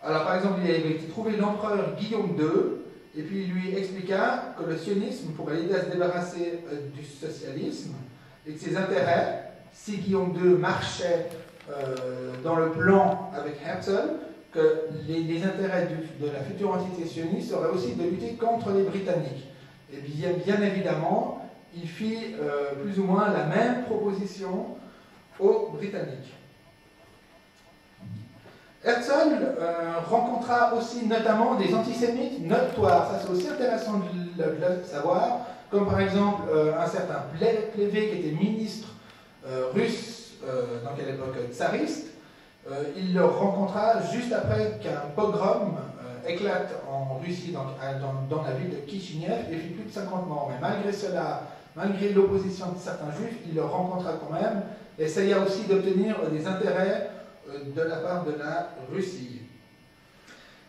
Alors par exemple, il avait trouvé l'empereur Guillaume II, et puis il lui expliqua que le sionisme pourrait l'aider à se débarrasser du socialisme, et que ses intérêts, si Guillaume II marchait dans le plan avec Herzl, que les intérêts de la future entité sioniste seraient aussi de lutter contre les Britanniques. Et bien évidemment, il fit plus ou moins la même proposition aux Britanniques. Herzl rencontra aussi notamment des antisémites notoires, ça c'est aussi intéressant de le savoir, comme par exemple un certain Plévé qui était ministre russe, donc à l'époque tsariste. Il le rencontra juste après qu'un pogrom éclate en Russie, dans la ville de Kishinev, et fit plus de 50 morts. Mais malgré cela, malgré l'opposition de certains juifs, il le rencontra quand même, et essaya aussi d'obtenir des intérêts de la part de la Russie.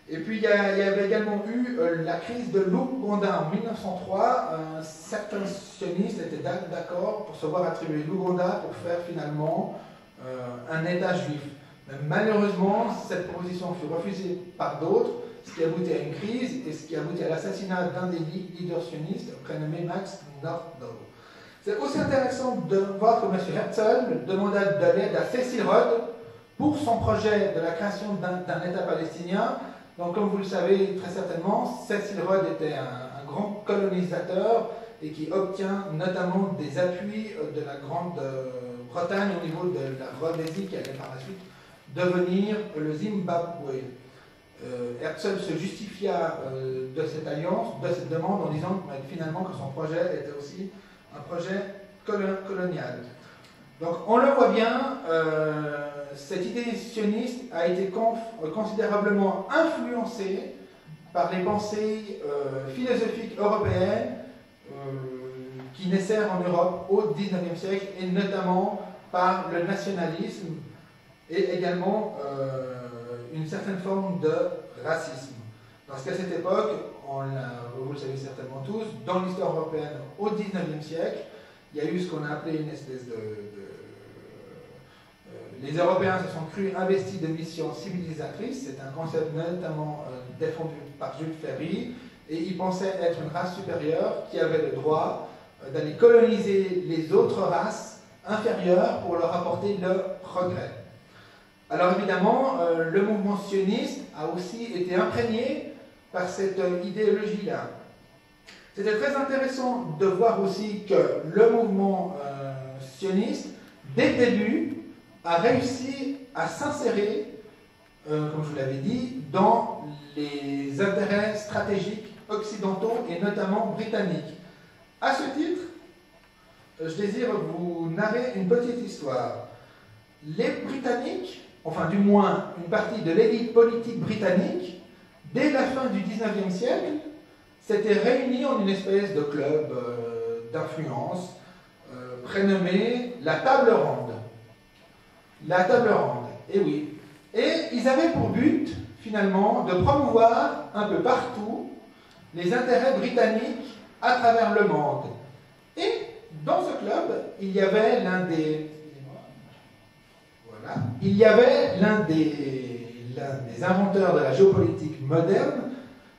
Et puis il y avait également eu la crise de l'Ouganda en 1903. Certains sionistes étaient d'accord pour se voir attribuer l'Ouganda pour faire finalement un État juif. Mais malheureusement, cette proposition fut refusée par d'autres, ce qui aboutit à une crise et ce qui aboutit à l'assassinat d'un des leaders sionistes prénommé Max Nordau. C'est aussi intéressant de voir que M. Herzl demanda de l'aide à Cecil Rhodes pour son projet de la création d'un État palestinien. Donc, comme vous le savez très certainement, Cecil Rhodes était un grand colonisateur et qui obtient notamment des appuis de la Grande-Bretagne au niveau de la Rhodésie qui allait par la suite devenir le Zimbabwe. Herzl se justifia de cette alliance, de cette demande, en disant finalement que son projet était aussi un projet colonial. Donc on le voit bien, cette idée sioniste a été considérablement influencée par les pensées philosophiques européennes qui naissèrent en Europe au XIXe siècle, et notamment par le nationalisme et également une certaine forme de racisme. Parce qu'à cette époque, vous le savez certainement tous, dans l'histoire européenne au XIXe siècle, il y a eu ce qu'on a appelé une espèce les Européens se sont crus investis de missions civilisatrices, c'est un concept notamment défendu par Jules Ferry, et ils pensaient être une race supérieure qui avait le droit d'aller coloniser les autres races inférieures pour leur apporter le progrès. Alors évidemment, le mouvement sioniste a aussi été imprégné par cette idéologie-là. C'était très intéressant de voir aussi que le mouvement sioniste, dès le début, a réussi à s'insérer, comme je vous l'avais dit, dans les intérêts stratégiques occidentaux et notamment britanniques. À ce titre, je désire vous narrer une petite histoire. Les Britanniques, enfin du moins une partie de l'élite politique britannique, dès la fin du XIXe siècle, s'étaient réunis en une espèce de club d'influence prénommé la Table Ronde. La Table Ronde, et oui. Et ils avaient pour but, finalement, de promouvoir un peu partout les intérêts britanniques à travers le monde. Et dans ce club, il y avait l'un des inventeurs de la géopolitique moderne,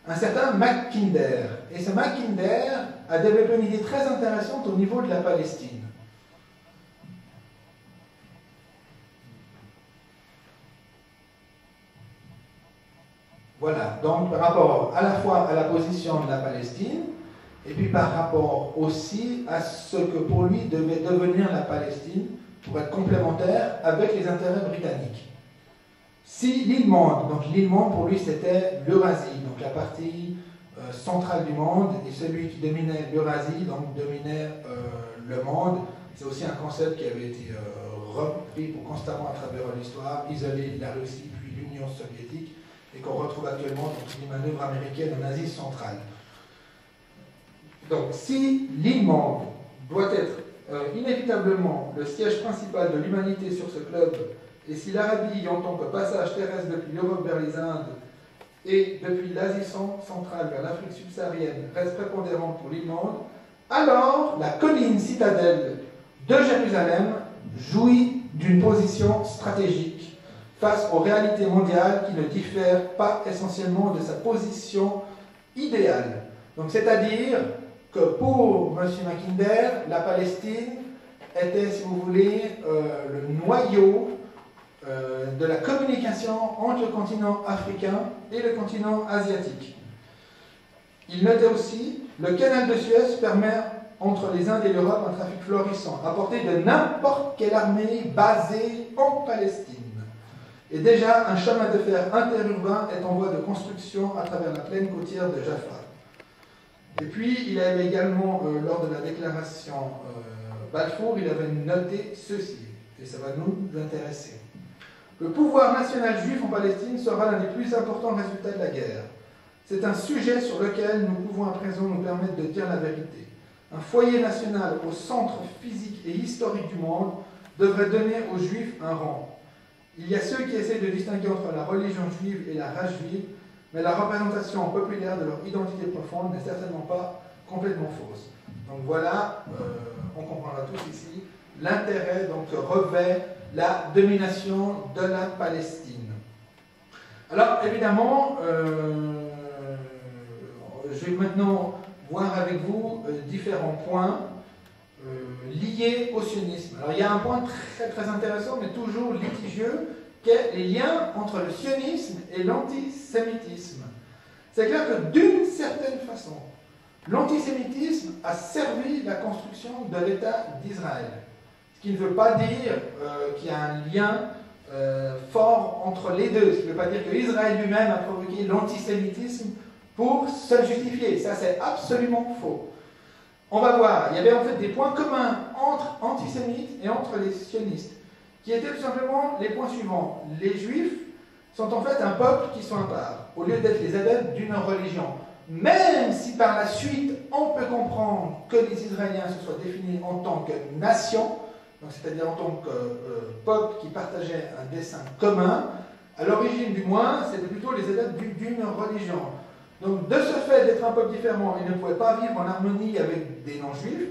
un certain Mackinder. Et ce Mackinder a développé une idée très intéressante au niveau de la Palestine. Voilà, donc par rapport à la fois à la position de la Palestine, et puis par rapport aussi à ce que pour lui devait devenir la Palestine pour être complémentaire avec les intérêts britanniques. Si l'île Monde, donc l'île Monde pour lui c'était l'Eurasie, donc la partie centrale du monde, et celui qui dominait l'Eurasie, donc dominait le monde, c'est aussi un concept qui avait été repris pour constamment à travers l'histoire, isoler la Russie puis l'Union soviétique, et qu'on retrouve actuellement dans les manœuvres américaines en Asie centrale. Donc, si l'île Monde doit être inévitablement le siège principal de l'humanité sur ce globe, et si l'Arabie, en tant que passage terrestre depuis l'Europe vers les Indes et depuis l'Asie centrale vers l'Afrique subsaharienne, reste prépondérante pour l'île Monde, alors la colline citadelle de Jérusalem jouit d'une position stratégique face aux réalités mondiales qui ne diffèrent pas essentiellement de sa position idéale. Donc, c'est-à-dire que pour M. Mackinder, la Palestine était, si vous voulez, le noyau de la communication entre le continent africain et le continent asiatique. Il notait aussi le canal de Suez permet entre les Indes et l'Europe un trafic florissant, à portée de n'importe quelle armée basée en Palestine. Et déjà, un chemin de fer interurbain est en voie de construction à travers la plaine côtière de Jaffa. Et puis, il avait également, lors de la déclaration Balfour, il avait noté ceci, et ça va nous intéresser. Le pouvoir national juif en Palestine sera l'un des plus importants résultats de la guerre. C'est un sujet sur lequel nous pouvons à présent nous permettre de dire la vérité. Un foyer national au centre physique et historique du monde devrait donner aux Juifs un rang. Il y a ceux qui essaient de distinguer entre la religion juive et la race juive, mais la représentation populaire de leur identité profonde n'est certainement pas complètement fausse. Donc voilà, on comprendra tous ici, l'intérêt que revêt la domination de la Palestine. Alors évidemment, je vais maintenant voir avec vous différents points liés au sionisme. Alors il y a un point très, très intéressant, mais toujours litigieux, qui est les liens entre le sionisme et l'antisémitisme. C'est clair que d'une certaine façon, l'antisémitisme a servi la construction de l'État d'Israël. Ce qui ne veut pas dire qu'il y a un lien fort entre les deux. Ce qui ne veut pas dire que Israël lui-même a provoqué l'antisémitisme pour se justifier. Ça, c'est absolument faux. On va voir, il y avait en fait des points communs entre antisémites et entre les sionistes, qui étaient tout simplement les points suivants. Les Juifs sont en fait un peuple qui sont à part, au lieu d'être les adeptes d'une religion. Même si par la suite, on peut comprendre que les Israéliens se soient définis en tant que nation, c'est-à-dire en tant que peuple qui partageait un dessein commun, à l'origine du moins, c'était plutôt les adeptes d'une religion. Donc, de ce fait d'être un peuple différent, ils ne pouvaient pas vivre en harmonie avec des non-juifs,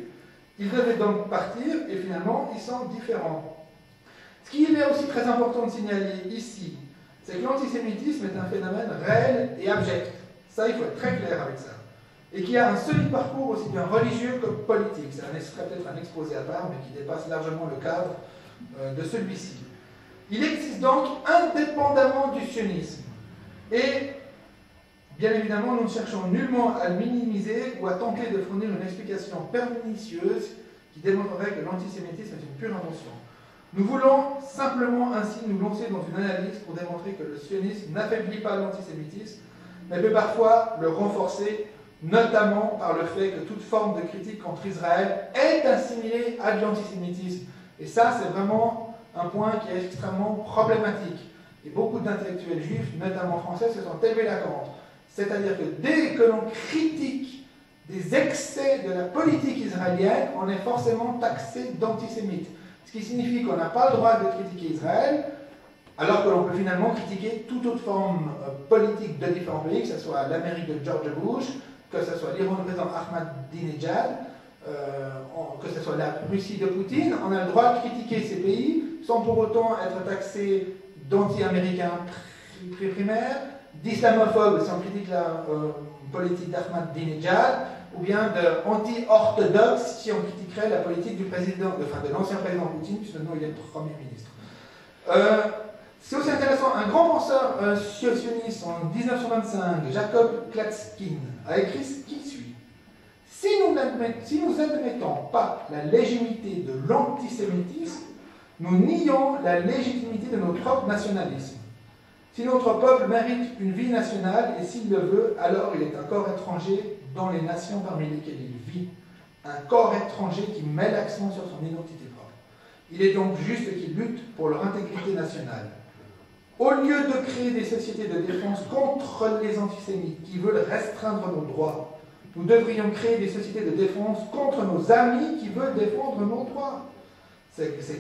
ils devaient donc partir, et finalement, ils sont différents. Ce qu'il est aussi très important de signaler ici, c'est que l'antisémitisme est un phénomène réel et abject. Ça, il faut être très clair avec ça. Et qui a un solide parcours aussi bien religieux que politique. Ça serait peut-être un exposé à part, mais qui dépasse largement le cadre de celui-ci. Il existe donc indépendamment du sionisme. Et bien évidemment, nous ne cherchons nullement à le minimiser ou à tenter de fournir une explication pernicieuse qui démontrerait que l'antisémitisme est une pure invention. Nous voulons simplement ainsi nous lancer dans une analyse pour démontrer que le sionisme n'affaiblit pas l'antisémitisme, mais peut parfois le renforcer, notamment par le fait que toute forme de critique contre Israël est assimilée à de l'antisémitisme. Et ça, c'est vraiment un point qui est extrêmement problématique. Et beaucoup d'intellectuels juifs, notamment français, se sont élevés la contre. C'est-à-dire que dès que l'on critique des excès de la politique israélienne, on est forcément taxé d'antisémite. Ce qui signifie qu'on n'a pas le droit de critiquer Israël, alors que l'on peut finalement critiquer toute autre forme politique de différents pays, que ce soit l'Amérique de George Bush, que ce soit l'Iran du président Ahmadinejad, que ce soit la Russie de Poutine. On a le droit de critiquer ces pays sans pour autant être taxé d'anti-américains primaires, d'islamophobes si on critique la politique d'Ahmadinejad, ou bien d'anti-orthodoxe si on critiquerait la politique du président, de l'ancien président Poutine, puisque maintenant il est Premier ministre. C'est aussi intéressant, un grand penseur sioniste en 1925, Jacob Klatskin, a écrit ce qui suit. Si nous n'admettons pas la légitimité de l'antisémitisme, nous nions la légitimité de notre propre nationalisme. Si notre peuple mérite une vie nationale, et s'il le veut, alors il est un corps étranger dans les nations parmi lesquelles il vit. Un corps étranger qui met l'accent sur son identité propre. Il est donc juste qu'il lutte pour leur intégrité nationale. Au lieu de créer des sociétés de défense contre les antisémites qui veulent restreindre nos droits, nous devrions créer des sociétés de défense contre nos amis qui veulent défendre nos droits. C'est